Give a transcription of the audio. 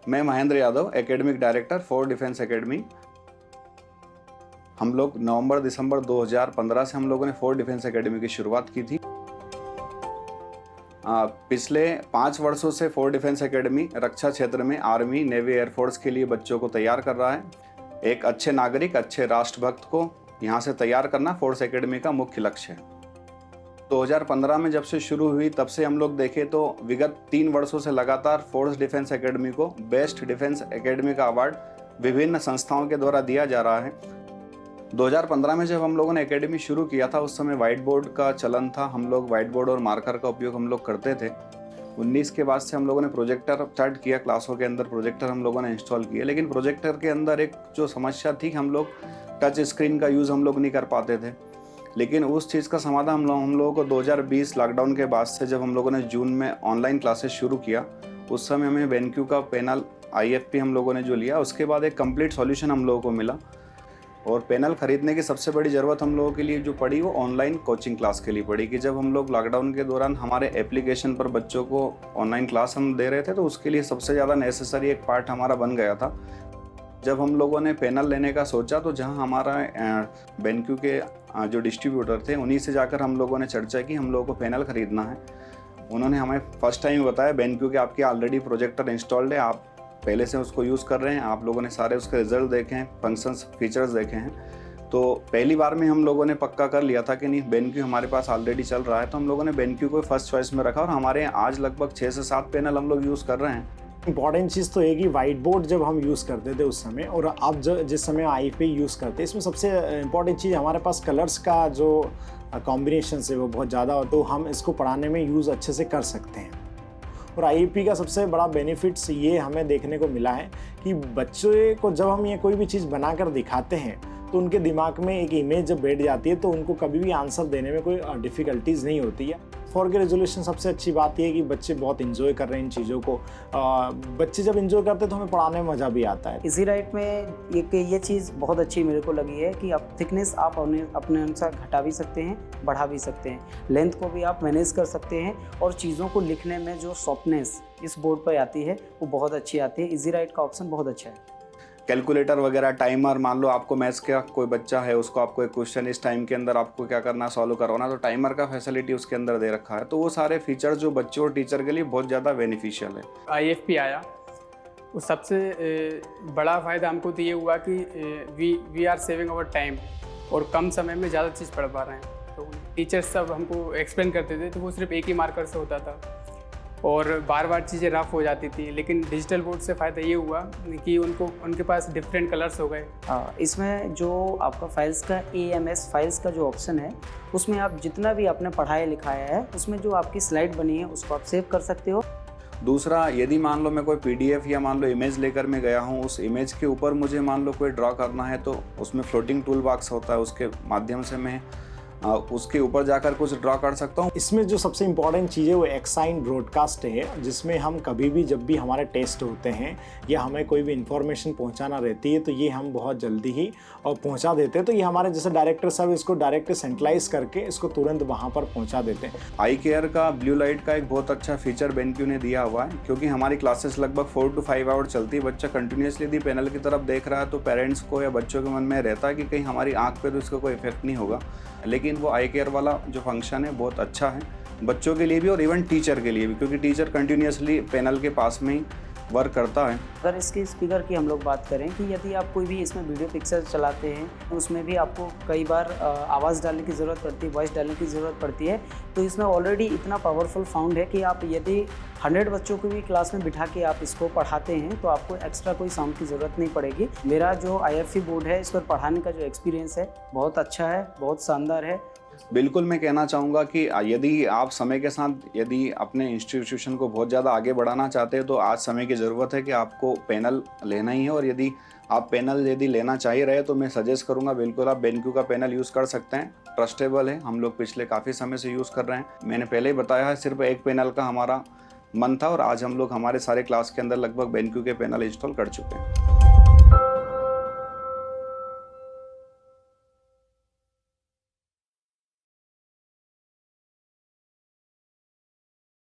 मैं Mahendra Yadav, academic director for defence academy. हम लोग नवंबर-दिसंबर 2015 से हम लोगों ने फॉर डिफेंस एकेडमी की शुरुआत की थी। पिछले 5 वर्षों से फॉर डिफेंस एकेडमी रक्षा क्षेत्र में आर्मी, नेवी, एयरफोर्स के लिए बच्चों को तैयार कर रहा है। एक अच्छे नागरिक, अच्छे राष्ट्रभक्त को यहाँ से तैयार करना फोर्स एकेडमी का मुख्य लक्ष्य है। 2015 में जब से शुरू हुई तब से हम लोग देखें तो विगत 3 वर्षों से लगातार फोर्स डिफेंस एकेडमी को बेस्ट डिफेंस एकेडमी का अवार्ड विभिन्न संस्थाओं के द्वारा दिया जा रहा है। 2015 में जब हम लोगों ने एकेडमी शुरू किया था उस समय व्हाइट बोर्ड का चलन था। हम लोग व्हाइट बोर्ड और मार्कर का उपयोग हम लोग करते थे। 19 के बाद से हम लोगों ने प्रोजेक्टर स्टार्ट किया, क्लासों के अंदर प्रोजेक्टर हम लोगों ने इंस्टॉल किए। लेकिन प्रोजेक्टर के अंदर एक जो समस्या थी, हम लोग टच स्क्रीन का यूज़ हम लोग नहीं कर पाते थे। लेकिन उस चीज़ का समाधान हम लोगों को 2020 लॉकडाउन के बाद से जब हम लोगों ने जून में ऑनलाइन क्लासेस शुरू किया, उस समय हमें BenQ का पैनल IFP हम लोगों ने जो लिया, उसके बाद एक कंप्लीट सॉल्यूशन हम लोगों को मिला। और पैनल खरीदने की सबसे बड़ी ज़रूरत हम लोगों के लिए जो पड़ी वो ऑनलाइन कोचिंग क्लास के लिए पड़ी कि जब हम लोग लॉकडाउन के दौरान हमारे एप्लीकेशन पर बच्चों को ऑनलाइन क्लास हम दे रहे थे, तो उसके लिए सबसे ज़्यादा नेसेसरी एक पार्ट हमारा बन गया था। जब हम लोगों ने पैनल लेने का सोचा तो जहां हमारा BenQ के जो डिस्ट्रीब्यूटर थे उन्हीं से जाकर हम लोगों ने चर्चा की, हम लोगों को पैनल खरीदना है। उन्होंने हमें फर्स्ट टाइम बताया BenQ के आपके ऑलरेडी प्रोजेक्टर इंस्टॉल्ड है, आप पहले से उसको यूज़ कर रहे हैं, आप लोगों ने सारे उसके रिजल्ट देखे हैं, फंक्शंस फीचर्स देखे हैं। तो पहली बार में हम लोगों ने पक्का कर लिया था कि नहीं, BenQ हमारे पास ऑलरेडी चल रहा है, तो हम लोगों ने BenQ को फर्स्ट चॉइस में रखा और हमारे यहाँ आज लगभग 6 से 7 पैनल हम लोग यूज़ कर रहे हैं। इंपॉर्टेंट चीज़ तो है कि वाइट बोर्ड जब हम यूज़ करते थे उस समय और अब जिस समय IFP यूज़ करते हैं, इसमें सबसे इंपॉर्टेंट चीज़ हमारे पास कलर्स का जो कॉम्बिनेशन है वो बहुत ज़्यादा हो, तो हम इसको पढ़ाने में यूज़ अच्छे से कर सकते हैं। और IFP का सबसे बड़ा बेनिफिट्स ये हमें देखने को मिला है कि बच्चे को जब हम ये कोई भी चीज़ बनाकर दिखाते हैं तो उनके दिमाग में एक इमेज जब बैठ जाती है तो उनको कभी भी आंसर देने में कोई डिफ़िकल्टीज़ नहीं होती है। फॉर के रेजोल्यूशन सबसे अच्छी बात यह है कि बच्चे बहुत इन्जॉय कर रहे हैं इन चीज़ों को। बच्चे जब इन्जॉय करते हैं तो हमें पढ़ाने में मज़ा भी आता है। इजी राइट में ये चीज़ बहुत अच्छी मेरे को लगी है कि आप थिकनेस आप अपने अनुसार घटा भी सकते हैं, बढ़ा भी सकते हैं, लेंथ को भी आप मैनेज कर सकते हैं और चीज़ों को लिखने में जो सॉफ्टनेस इस बोर्ड पर आती है वो बहुत अच्छी आती है। इजी राइट का ऑप्शन बहुत अच्छा है। कैलकुलेटर वगैरह, टाइमर, मान लो आपको मैथ्स का कोई बच्चा है, उसको आपको एक क्वेश्चन इस टाइम के अंदर आपको क्या करना, सॉल्व करवाना, तो टाइमर का फैसिलिटी उसके अंदर दे रखा है। तो वो सारे फीचर्स जो बच्चों और टीचर के लिए बहुत ज़्यादा बेनिफिशियल है। IFP आया, उस सबसे बड़ा फ़ायदा हमको तो ये हुआ कि we are saving our time और कम समय में ज़्यादा चीज़ पढ़ पा रहे हैं। तो टीचर्स सब हमको एक्सप्लेन करते थे तो वो सिर्फ एक ही मार्कर से होता था और बार बार चीज़ें रफ हो जाती थी। लेकिन डिजिटल बोर्ड से फ़ायदा ये हुआ कि उनके पास डिफरेंट कलर्स हो गए। इसमें जो आपका फाइल्स का AMS फाइल्स का जो ऑप्शन है उसमें आप जितना भी आपने पढ़ाया लिखाया है उसमें जो आपकी स्लाइड बनी है उसको आप सेव कर सकते हो। दूसरा, यदि मान लो मैं कोई PDF या मान लो इमेज लेकर मैं गया हूँ, उस इमेज के ऊपर मुझे मान लो कोई ड्रॉ करना है तो उसमें फ्लोटिंग टूल बॉक्स होता है, उसके माध्यम से मैं उसके ऊपर जाकर कुछ ड्रॉ कर सकता हूँ। इसमें जो सबसे इम्पॉर्टेंट चीज़ है वो एक्साइन ब्रॉडकास्ट है, जिसमें हम कभी भी जब भी हमारे टेस्ट होते हैं या हमें कोई भी इन्फॉर्मेशन पहुंचाना रहती है तो ये हम बहुत जल्दी ही और पहुंचा देते हैं। तो ये हमारे जैसे डायरेक्टर साहब इसको डायरेक्ट सेंट्रलाइज करके इसको तुरंत वहाँ पर पहुँचा देते हैं। आई केयर का ब्लू लाइट का एक बहुत अच्छा फीचर BenQ ने दिया हुआ है, क्योंकि हमारी क्लासेस लगभग 4 to 5 आवर चलती है। बच्चा कंटिन्यूसली यदि पैनल की तरफ देख रहा है तो पेरेंट्स को या बच्चों के मन में रहता है कि कहीं हमारी आँख पे तो इसका कोई इफेक्ट नहीं होगा। लेकिन वो आई केयर वाला जो फंक्शन है बहुत अच्छा है बच्चों के लिए भी और इवन टीचर के लिए भी, क्योंकि टीचर कंटिन्यूसली पैनल के पास में ही वर्क करता है। अगर इसके स्पीकर की हम लोग बात करें कि यदि आप कोई भी इसमें वीडियो पिक्चर चलाते हैं तो उसमें भी आपको कई बार आवाज़ डालने की ज़रूरत पड़ती है, वॉइस डालने की ज़रूरत पड़ती है। तो इसमें ऑलरेडी इतना पावरफुल साउंड है कि आप यदि 100 बच्चों को भी क्लास में बिठा के आप इसको पढ़ाते हैं तो आपको एक्स्ट्रा कोई साउंड की ज़रूरत नहीं पड़ेगी। मेरा जो IFP बोर्ड है इस पर पढ़ाने का जो एक्सपीरियंस है बहुत अच्छा है, बहुत शानदार है। बिल्कुल, मैं कहना चाहूँगा कि यदि आप समय के साथ यदि अपने इंस्टीट्यूशन को बहुत ज़्यादा आगे बढ़ाना चाहते हैं तो आज समय की ज़रूरत है कि आपको पैनल लेना ही है। और यदि आप पैनल लेना चाह रहे तो मैं सजेस्ट करूँगा बिल्कुल आप BenQ का पैनल यूज़ कर सकते हैं। ट्रस्टेबल है, हम लोग पिछले काफ़ी समय से यूज़ कर रहे हैं। मैंने पहले ही बताया है, सिर्फ एक पैनल का हमारा मन था और आज हम लोग हमारे सारे क्लास के अंदर लगभग BenQ के पैनल इंस्टॉल कर चुके हैं।